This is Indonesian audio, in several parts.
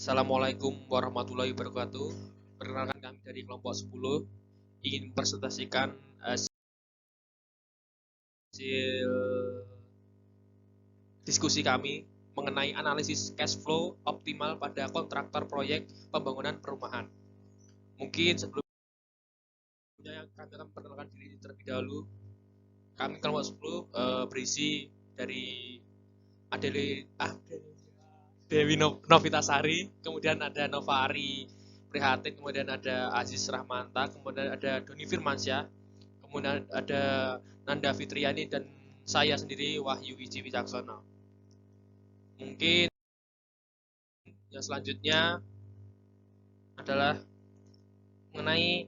Assalamualaikum warahmatullahi wabarakatuh. Perkenalkan kami dari kelompok 10 ingin mempresentasikan hasil diskusi kami mengenai analisis cash flow optimal pada kontraktor proyek pembangunan perumahan. Mungkin sebelumnya kami akan memperkenalkan diri terlebih dahulu. Kami kelompok 10 berisi dari Dewi Novitasari, kemudian ada Nova Ari Prihatin, kemudian ada Aziz Rahmanta, kemudian ada Doni Firmansyah, kemudian ada Nanda Fitriani, dan saya sendiri Wahyu Wiji Wicaksono. Mungkin yang selanjutnya adalah mengenai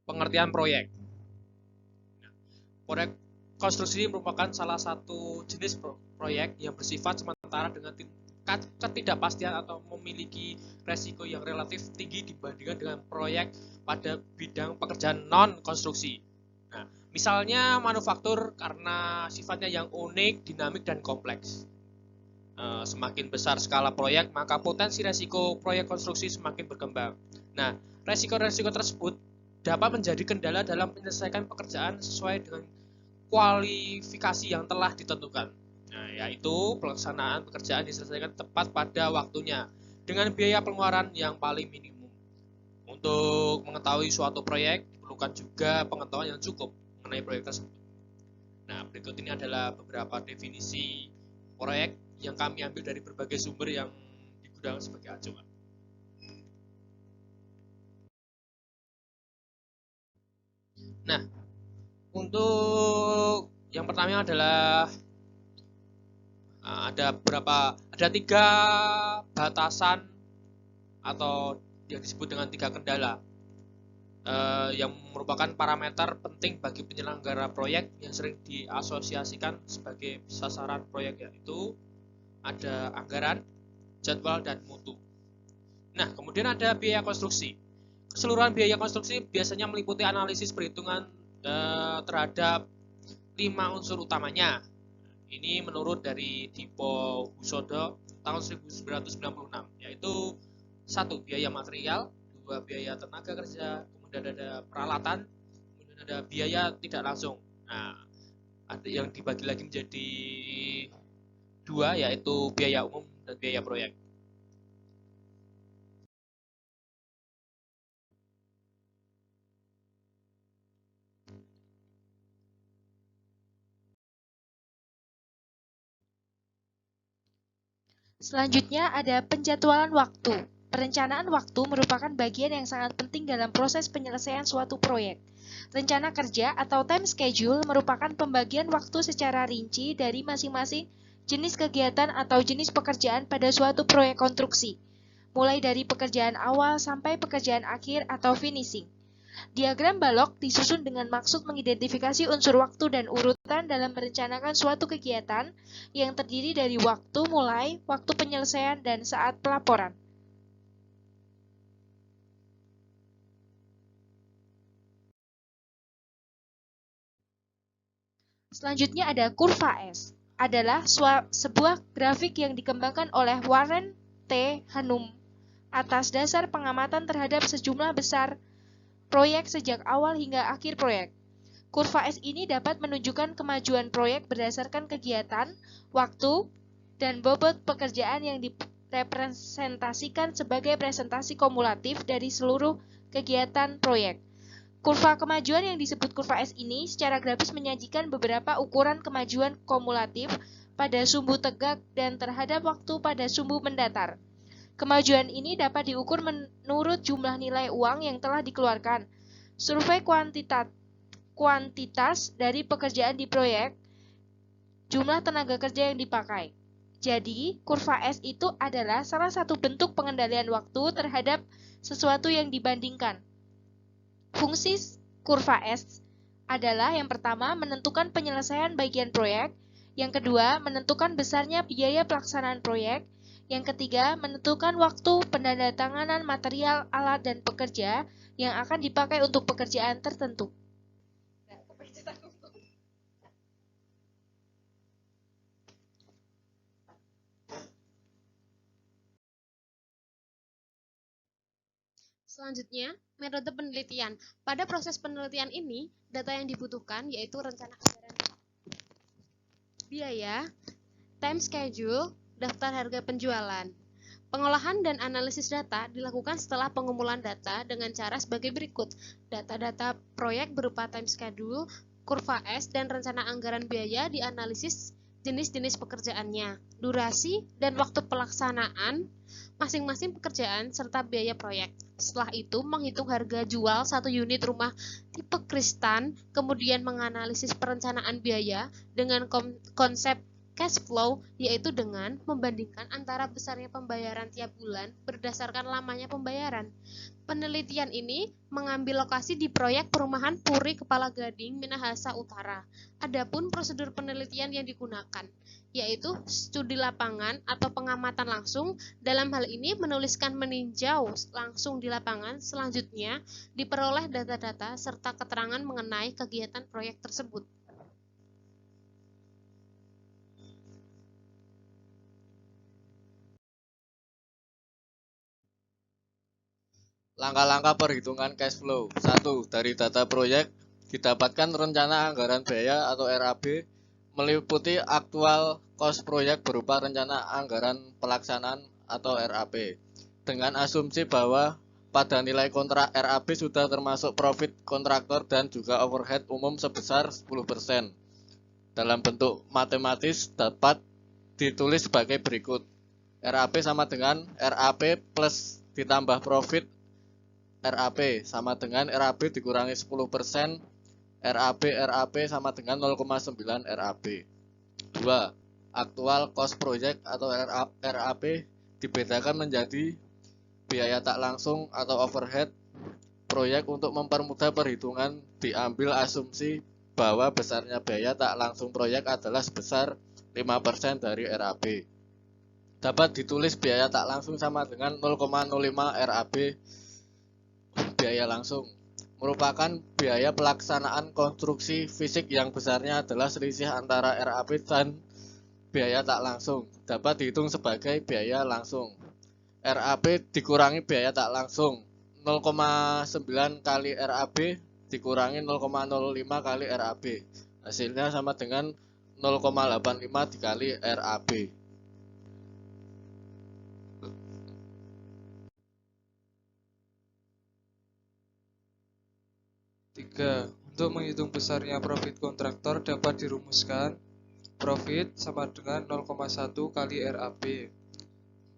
pengertian proyek. Proyek konstruksi merupakan salah satu jenis proyek yang bersifat sementara dengan ketidakpastian atau memiliki resiko yang relatif tinggi dibandingkan dengan proyek pada bidang pekerjaan non-konstruksi. Nah, misalnya manufaktur karena sifatnya yang unik, dinamik, dan kompleks. Semakin besar skala proyek, maka potensi resiko proyek konstruksi semakin berkembang. Nah, resiko-resiko tersebut dapat menjadi kendala dalam menyelesaikan pekerjaan sesuai dengan kualifikasi yang telah ditentukan. Nah, yaitu pelaksanaan pekerjaan diselesaikan tepat pada waktunya dengan biaya pengeluaran yang paling minimum. Untuk mengetahui suatu proyek diperlukan juga pengetahuan yang cukup mengenai proyek tersebut. Nah, berikut ini adalah beberapa definisi proyek yang kami ambil dari berbagai sumber yang digunakan sebagai acuan. Nah, untuk yang pertama adalah ada 3 batasan atau yang disebut dengan 3 kendala yang merupakan parameter penting bagi penyelenggara proyek yang sering diasosiasikan sebagai sasaran proyek, yaitu ada anggaran, jadwal, dan mutu. Nah, kemudian ada biaya konstruksi. Keseluruhan biaya konstruksi biasanya meliputi analisis perhitungan terhadap 5 unsur utamanya. Ini menurut dari Dipo Husodo tahun 1996, yaitu 1. Biaya material, 2. Biaya tenaga kerja, kemudian ada peralatan, kemudian ada biaya tidak langsung. Nah, ada yang dibagi lagi menjadi 2, yaitu biaya umum dan biaya proyek. Selanjutnya ada penjadwalan waktu. Perencanaan waktu merupakan bagian yang sangat penting dalam proses penyelesaian suatu proyek. Rencana kerja atau time schedule merupakan pembagian waktu secara rinci dari masing-masing jenis kegiatan atau jenis pekerjaan pada suatu proyek konstruksi, mulai dari pekerjaan awal sampai pekerjaan akhir atau finishing. Diagram balok disusun dengan maksud mengidentifikasi unsur waktu dan urutan dalam merencanakan suatu kegiatan yang terdiri dari waktu mulai, waktu penyelesaian, dan saat pelaporan. Selanjutnya ada kurva S. Adalah sebuah grafik yang dikembangkan oleh Warren T. Hannum atas dasar pengamatan terhadap sejumlah besar proyek sejak awal hingga akhir proyek. Kurva S ini dapat menunjukkan kemajuan proyek berdasarkan kegiatan, waktu, dan bobot pekerjaan yang direpresentasikan sebagai presentasi kumulatif dari seluruh kegiatan proyek. Kurva kemajuan yang disebut kurva S ini secara grafis menyajikan beberapa ukuran kemajuan kumulatif pada sumbu tegak dan terhadap waktu pada sumbu mendatar. Kemajuan ini dapat diukur menurut jumlah nilai uang yang telah dikeluarkan, survei kuantitas dari pekerjaan di proyek, jumlah tenaga kerja yang dipakai. Jadi, kurva S itu adalah salah satu bentuk pengendalian waktu terhadap sesuatu yang dibandingkan. Fungsi kurva S adalah yang pertama menentukan penyelesaian bagian proyek, yang kedua menentukan besarnya biaya pelaksanaan proyek, yang ketiga menentukan waktu penandatanganan material, alat, dan pekerja yang akan dipakai untuk pekerjaan tertentu. Selanjutnya, metode penelitian. Pada proses penelitian ini, data yang dibutuhkan yaitu rencana anggaran biaya, time schedule, daftar harga penjualan. Pengolahan dan analisis data dilakukan setelah pengumpulan data dengan cara sebagai berikut. Data-data proyek berupa time schedule, kurva S, dan rencana anggaran biaya dianalisis jenis-jenis pekerjaannya, durasi, dan waktu pelaksanaan masing-masing pekerjaan serta biaya proyek. Setelah itu, menghitung harga jual satu unit rumah tipe Kristan, kemudian menganalisis perencanaan biaya dengan konsep cash flow, yaitu dengan membandingkan antara besarnya pembayaran tiap bulan berdasarkan lamanya pembayaran. Penelitian ini mengambil lokasi di proyek perumahan Puri Kepala Gading, Minahasa Utara. Adapun prosedur penelitian yang digunakan, yaitu studi lapangan atau pengamatan langsung. Dalam hal ini menuliskan meninjau langsung di lapangan, selanjutnya diperoleh data-data serta keterangan mengenai kegiatan proyek tersebut. Langkah-langkah perhitungan cash flow. 1. Dari data proyek didapatkan rencana anggaran biaya atau RAB meliputi aktual cost proyek berupa rencana anggaran pelaksanaan atau RAP dengan asumsi bahwa pada nilai kontrak RAP sudah termasuk profit kontraktor dan juga overhead umum sebesar 10%. Dalam bentuk matematis dapat ditulis sebagai berikut. RAP sama dengan RAP plus ditambah profit RAP sama dengan RAB dikurangi 10%, RAP sama dengan 0,9 RAB. 2. Aktual cost project atau RAP dibedakan menjadi biaya tak langsung atau overhead proyek. Untuk mempermudah perhitungan diambil asumsi bahwa besarnya biaya tak langsung proyek adalah sebesar 5% dari RAB. Dapat ditulis biaya tak langsung sama dengan 0,05 RAB. Biaya langsung merupakan biaya pelaksanaan konstruksi fisik yang besarnya adalah selisih antara RAP dan biaya tak langsung. Dapat dihitung sebagai biaya langsung. RAP dikurangi biaya tak langsung. 0,9 kali RAB dikurangi 0,05 kali RAB. Hasilnya sama dengan 0,85 dikali RAB. 3. Untuk menghitung besarnya profit kontraktor dapat dirumuskan profit sama dengan 0,1 kali RAB.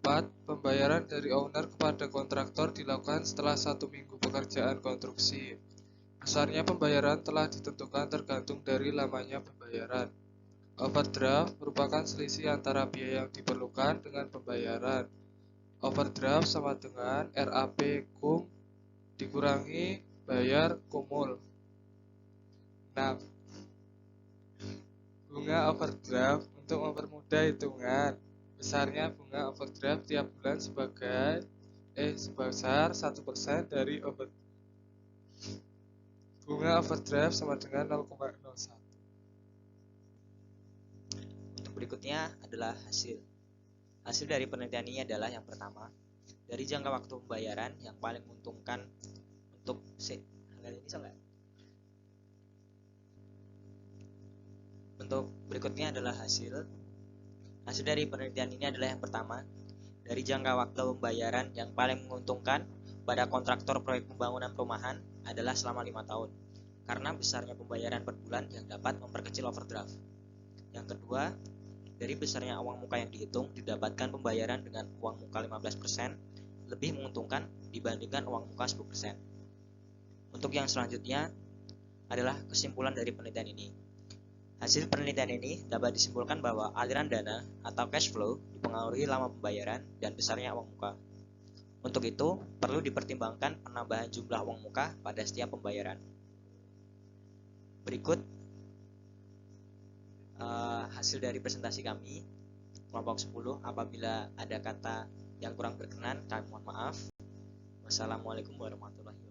4. Pembayaran dari owner kepada kontraktor dilakukan setelah 1 minggu pekerjaan konstruksi. Besarnya pembayaran telah ditentukan tergantung dari lamanya pembayaran. Overdraft merupakan selisih antara biaya yang diperlukan dengan pembayaran. Overdraft sama dengan RAP kum dikurangi bayar kumul. 6. Bunga overdraft untuk mempermudah hitungan. Besarnya bunga overdraft tiap bulan sebesar 1% dari bunga overdraft sama dengan 0,01. Untuk berikutnya adalah hasil. Hasil dari penelitian ini adalah yang pertama, dari jangka waktu pembayaran yang paling menguntungkan untuk Untuk berikutnya adalah hasil. Hasil dari penelitian ini adalah yang pertama, dari jangka waktu pembayaran yang paling menguntungkan pada kontraktor proyek pembangunan perumahan adalah selama 5 tahun, karena besarnya pembayaran per bulan yang dapat memperkecil overdraft. Yang kedua, dari besarnya uang muka yang dihitung didapatkan pembayaran dengan uang muka 15% lebih menguntungkan dibandingkan uang muka 10%. Untuk yang selanjutnya adalah kesimpulan dari penelitian ini. Hasil penelitian ini dapat disimpulkan bahwa aliran dana atau cash flow dipengaruhi lama pembayaran dan besarnya uang muka. Untuk itu, perlu dipertimbangkan penambahan jumlah uang muka pada setiap pembayaran. Berikut hasil dari presentasi kami kelompok 10. Apabila ada kata yang kurang berkenan, kami mohon maaf. Wassalamualaikum warahmatullahi wabarakatuh.